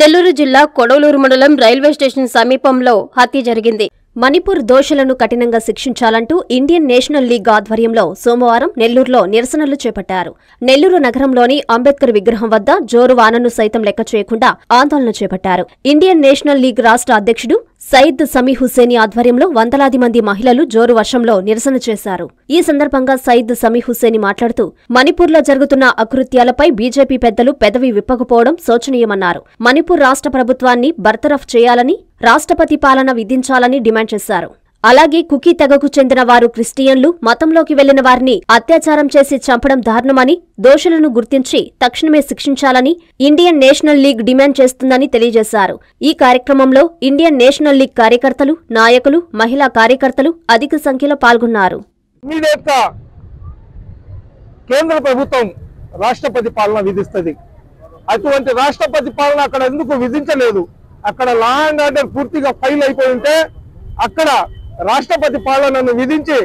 నెల్లూరు జిల్లా కొడవలూరు మండలం railway station సమీపంలో హత్య జరిగింది. మణిపూర్ దోషులను కఠినంగా శిక్షించాలంటూ ఇండియన్ నేషనల్ లీగ్ ఆధ్వర్యంలో సోమవారం నెల్లూరులో నిరసనలు చేపట్టారు. నెల్లూరు నగరంలోని అంబేద్కర్ విగ్రహం వద్ద జోరు వానను సైతం లెక్క చేయకుండా ఆందోళన చేపట్టారు. ఇండియన్ నేషనల్ లీగ్ రాష్ట్ర అధ్యక్షుడు సయీద్ సమీ హుస్సేని ఆధ్వర్యంలో వందలాది మంది మహిళలు జోరు వర్షంలో నిరసన చేశారు. ఈ సందర్భంగా సయీద్ సమీ హుస్సేని మాట్లాడుతూ మణిపూర్లో జరుగుతున్న అకృత్యాలపై బీజేపీ పెద్దలు పెదవి విప్పకపోవడం శోచనీయమన్నారు. మణిపూర్ రాష్ట్ర ప్రభుత్వాన్ని బర్తరఫ్ చేయాలని, రాష్ట్రపతి పాలన విధించాలని డిమాండ్ చేశారు. అలాగే కుకీ తెగకు చెందిన వారు క్రిస్టియన్లు, మతంలోకి వెళ్లిన వారిని అత్యాచారం చేసి చంపడం దారుణమని, దోషులను గుర్తించి తక్షణమే శిక్షించాలని ఇండియన్ నేషనల్ లీగ్ డిమాండ్ చేస్తుందని తెలియజేశారు. ఈ కార్యక్రమంలో ఇండియన్ నేషనల్ లీగ్ కార్యకర్తలు, నాయకులు, మహిళా కార్యకర్తలు అధిక సంఖ్యలో పాల్గొన్నారు. కేంద్ర ప్రభుత్వం రాష్ట్రపతి పాలన విధిస్తుంది. అటువంటి రాష్ట్రపతి పాలన అక్కడ ఎందుకు విధించలేదు? అక్కడ లా అండ్ ఆర్డర్ పూర్తిగా ఫైల్ అయిపోయి ఉంటే అక్కడ రాష్ట్రపతి పాలనను విధించి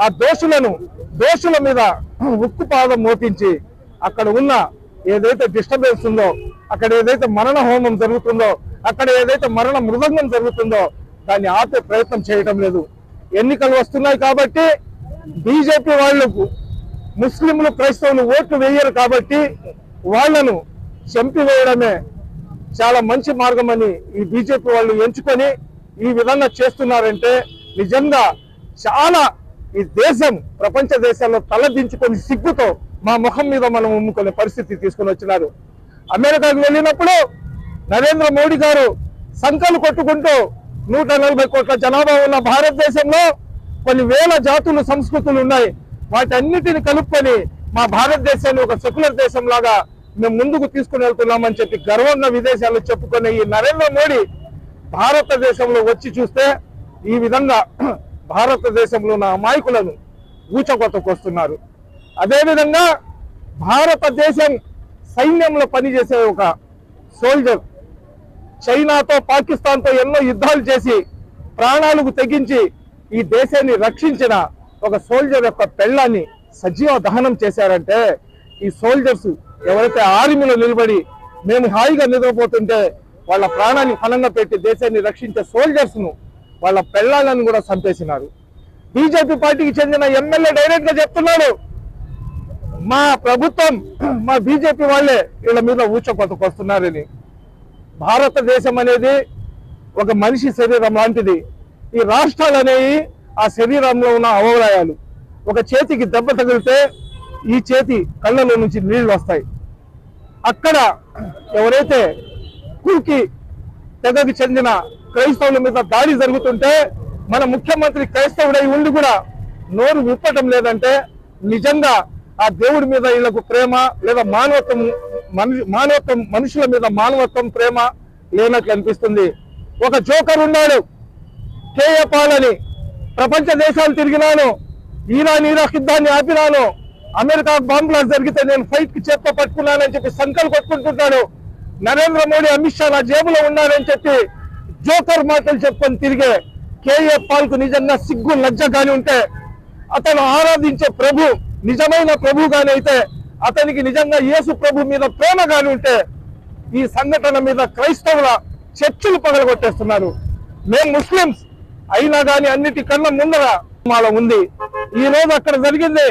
ఆ దోషుల మీద ఉక్కుపాదం మోపించి అక్కడ ఉన్న ఏదైతే డిస్టర్బెన్స్ ఉందో, అక్కడ ఏదైతే మరణ హోమం జరుగుతుందో, అక్కడ ఏదైతే మరణ మృదంగం జరుగుతుందో దాన్ని ఆపే ప్రయత్నం చేయటం లేదు. ఎన్నికలు వస్తున్నాయి కాబట్టి బీజేపీ వాళ్లకు ముస్లింలు, క్రైస్తవులు ఓట్లు వేయరు కాబట్టి వాళ్లను చంపివేయడమే చాలా మంచి మార్గం అని ఈ బీజేపీ వాళ్ళు ఎంచుకొని ఈ విధంగా చేస్తున్నారంటే నిజంగా చాలా ఈ దేశం ప్రపంచ దేశాల్లో తలదించుకొని సిగ్గుతో మా ముఖం మీద మనం ఉమ్ముకునే పరిస్థితి తీసుకుని వచ్చినారు. అమెరికాకు వెళ్ళినప్పుడు నరేంద్ర మోడీ గారు సంకలు కొట్టుకుంటూ 140 కోట్ల జనాభా ఉన్న భారతదేశంలో కొన్ని వేల జాతులు, సంస్కృతులు ఉన్నాయి. వాటన్నిటిని కలుపుకొని మా భారతదేశాన్ని ఒక సెక్యులర్ దేశం లాగా మేము ముందుకు తీసుకుని వెళ్తున్నామని చెప్పి గర్వంగా విదేశాల్లో చెప్పుకునే ఈ నరేంద్ర మోడీ భారతదేశంలో వచ్చి చూస్తే ఈ విధంగా భారతదేశంలో ఉన్న అమాయకులను ఊచకొత్తకొస్తున్నారు. అదేవిధంగా భారతదేశం సైన్యంలో పనిచేసే ఒక సోల్జర్ చైనాతో, పాకిస్తాన్తో ఎన్నో యుద్ధాలు చేసి ప్రాణాలకు తెగించి ఈ దేశాన్ని రక్షించిన ఒక సోల్జర్ యొక్క పెళ్ళాన్ని సజీవ దహనం చేశారంటే ఈ సోల్జర్స్ ఎవరైతే ఆర్మీలో నిలబడి మేము హాయిగా నిద్రపోతుంటే వాళ్ళ ప్రాణాన్ని ఫలంగా పెట్టి దేశాన్ని రక్షించే సోల్జర్స్ ను వాళ్ళ పెళ్ళాలను కూడా చంపేసినారు. బీజేపీ పార్టీకి చెందిన ఎమ్మెల్యే డైరెక్ట్ గా చెప్తున్నాడు, మా ప్రభుత్వం, మా బీజేపీ వాళ్ళే వీళ్ళ మీద ఊచకొత్తకొస్తున్నారని. భారతదేశం అనేది ఒక మనిషి శరీరం లాంటిది. ఈ రాష్ట్రాలు అనేవి ఆ శరీరంలో ఉన్న అవయవాలు. ఒక చేతికి దెబ్బ తగిలితే ఈ చేతి కళ్ళలో నుంచి నీళ్లు వస్తాయి. అక్కడ ఎవరైతే కుకీ తెగకు చెందిన క్రైస్తవుల మీద దాడి జరుగుతుంటే మన ముఖ్యమంత్రి క్రైస్తవుడై ఉండి కూడా నోరు విప్పటం లేదంటే నిజంగా ఆ దేవుడి మీద వీళ్ళకు ప్రేమ లేదా మానవత్వం మనుషుల మీద మానవత్వం, ప్రేమ లేనట్లు అనిపిస్తుంది. ఒక జోకర్ ఉన్నాడు, కేఏ పాల్ అని. ప్రపంచ దేశాలు తిరిగినాను, ఇరాక్ యుద్ధాన్ని ఆపినాను, అమెరికా బాంబ్ బ్లాస్ట్ జరిగితే నేను ఫైట్ కి చేత్తో పట్టుకున్నానని చెప్పి సంకలు కొట్టుకుంటున్నాడు. నరేంద్ర మోడీ, అమిత్ షా నా జేబులో ఉన్నారని చెప్పి జోకర్ మాటలు చెప్పుకొని తిరిగే కేఏ పాల్ కు నిజంగా సిగ్గు, లజ్జ కాని ఉంటే, అతను ఆరాధించే ప్రభు నిజమైన ప్రభు గాని అయితే, అతనికి నిజంగా యేసు ప్రభు మీద ప్రేమ గాని ఉంటే ఈ సంఘటన మీద క్రైస్తవుల చర్చలు పగలగొట్టేస్తున్నారు. మేము ముస్లింస్ అయినా కానీ అన్నిటికన్నా ముందర మాల ఉంది. ఈ రోజు అక్కడ జరిగింది,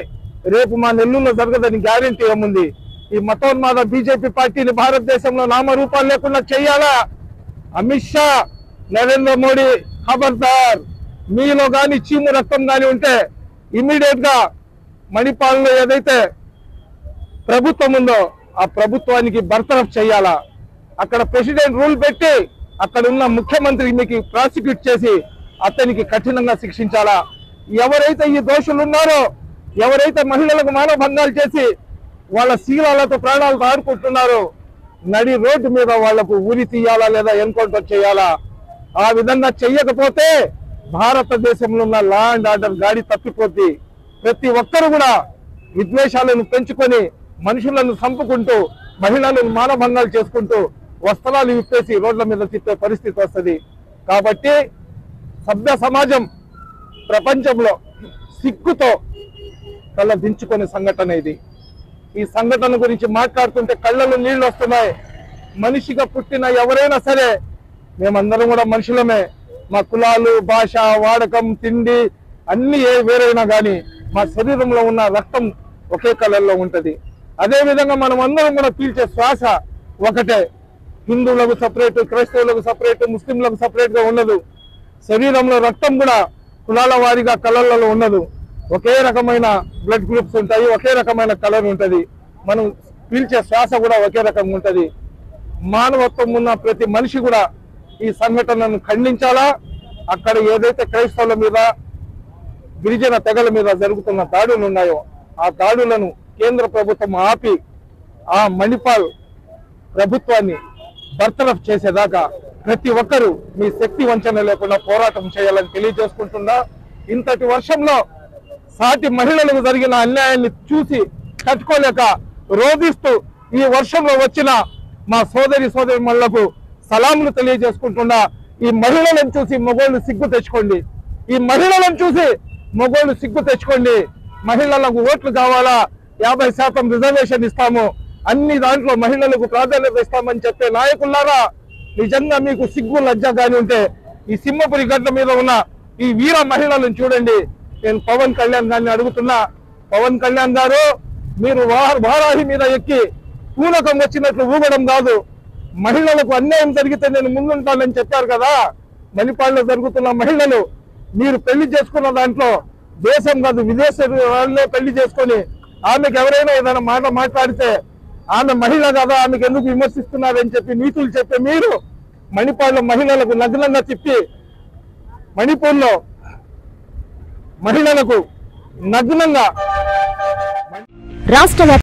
రేపు మా నెల్లూరులో జరగదని గ్యారెంటీ ఏముంది? ఈ మతోన్మాద బీజేపీ పార్టీని భారతదేశంలో నామరూపాలు లేకుండా చేయాలా? అమిత్ షా, నరేంద్ర మోడీ ఖబర్దార్. మీలో గాని చీము రక్తం గాని ఉంటే ఇమ్మీడియట్ గా మణిపాల్లో ఏదైతే ప్రభుత్వం ఉందో ఆ ప్రభుత్వానికి బర్తరఫ్ చేయాలా? అక్కడ ప్రెసిడెంట్ రూల్ పెట్టి అక్కడ ఉన్న ముఖ్యమంత్రికి ప్రాసిక్యూట్ చేసి అతనికి కఠినంగా శిక్షించాలా? ఎవరైతే ఈ దోషులు ఉన్నారో, ఎవరైతే మహిళలకు మానభంగాలు చేసి వాళ్ళ శీలాలతో ప్రాణాలతో ఆడుకుంటున్నారో నడి రోడ్డు మీద వాళ్లకు ఉరి తీయాలా లేదా ఎన్కౌంటర్ చేయాలా? ఆ విధంగా చెయ్యకపోతే భారతదేశంలో ఉన్న లా అండ్ ఆర్డర్ గాడి తప్పిపోద్ది. ప్రతి ఒక్కరు కూడా విద్వేషాలను పెంచుకొని మనుషులను చంపుకుంటూ, మహిళలను మానభంగాలు చేసుకుంటూ వస్త్రాలు విప్పేసి రోడ్ల మీద తిప్పే పరిస్థితి వస్తుంది. కాబట్టి సభ్య సమాజం ప్రపంచంలో సిగ్గుతో తల దించుకునే సంఘటన ఇది. ఈ సంఘటన గురించి మాట్లాడుతుంటే కళ్ళలో నీళ్లు వస్తున్నాయి. మనిషిగా పుట్టిన ఎవరైనా సరే మేమందరం కూడా మనుషులమే. మా కులాలు, భాష, వాడకం, తిండి అన్ని వేరైనా కానీ మా శరీరంలో ఉన్న రక్తం ఒకే కలర్లో ఉంటది. అదే విధంగా మనం అందరం కూడా పీల్చే శ్వాస ఒకటే. హిందువులకు సపరేట్, క్రైస్తవులకు సపరేట్, ముస్లింలకు సపరేట్ గా ఉండదు. శరీరంలో రక్తం కూడా కులాల వారీగా కలర్లలో ఉండదు. ఒకే రకమైన బ్లడ్ గ్రూప్స్ ఉంటాయి, ఒకే రకమైన కలర్ ఉంటది. మనం పీల్చే శ్వాస కూడా ఒకే రకంగా ఉంటది. మానవత్వం ఉన్న ప్రతి మనిషి కూడా ఈ సంఘటనను ఖండించాలా. అక్కడ ఏదైతే క్రైస్తవుల మీద, గిరిజన తెగల మీద జరుగుతున్న దాడులు ఉన్నాయో ఆ దాడులను కేంద్ర ప్రభుత్వం ఆపి ఆ మణిపాల్ ప్రభుత్వాన్ని బర్తరఫ్ చేసేదాకా ప్రతి ఒక్కరూ మీ శక్తి వంచన లేకుండా పోరాటం చేయాలని తెలియజేసుకుంటున్నా. ఇంతటి వర్షంలో సాటి మహిళలకు జరిగిన అన్యాయాన్ని చూసి తట్టుకోలేక రోధిస్తూ ఈ వర్షంలో వచ్చిన మా సోదరిమణులకు సలాములు తెలియజేసుకుంటున్నా. ఈ మహిళలను చూసి మగోళ్ళు సిగ్గు తెచ్చుకోండి. ఈ మహిళలను చూసి మగోళ్ళు సిగ్గు తెచ్చుకోండి. మహిళలకు ఓట్లు కావాలా, 50% రిజర్వేషన్ ఇస్తాము, అన్ని దాంట్లో మహిళలకు ప్రాధాన్యత ఇస్తామని చెప్పే నాయకులారా, నిజంగా మీకు సిగ్గు లజ్జ కానీ ఉంటే ఈ సింహపురి గడ్డ మీద ఉన్న ఈ వీర మహిళలను చూడండి. నేను పవన్ కళ్యాణ్ గారిని అడుగుతున్నా, పవన్ కళ్యాణ్ గారు మీరు వారాహి మీద ఎక్కి పూనకం వచ్చినట్లు ఊగడం కాదు. మహిళలకు అన్యాయం జరిగితే నేను ముందుంటానని చెప్పారు కదా. మణిపాల్లో జరుగుతున్న మహిళలు మీరు పెళ్లి చేసుకున్న దాంట్లో దేశం కాదు విదేశాల్లో పెళ్లి చేసుకొని ఆమెకు ఎవరైనా ఏదైనా మాట మాట్లాడితే ఆమె మహిళ కదా, ఆమెకు ఎందుకు విమర్శిస్తున్నారని చెప్పి నీతులు చెప్పే మీరు మణిపాల్లో మహిళలకు నగ్నంగా తిప్పి మణిపూర్లో మహిళలకు నగ్నంగా రాష్ట్ర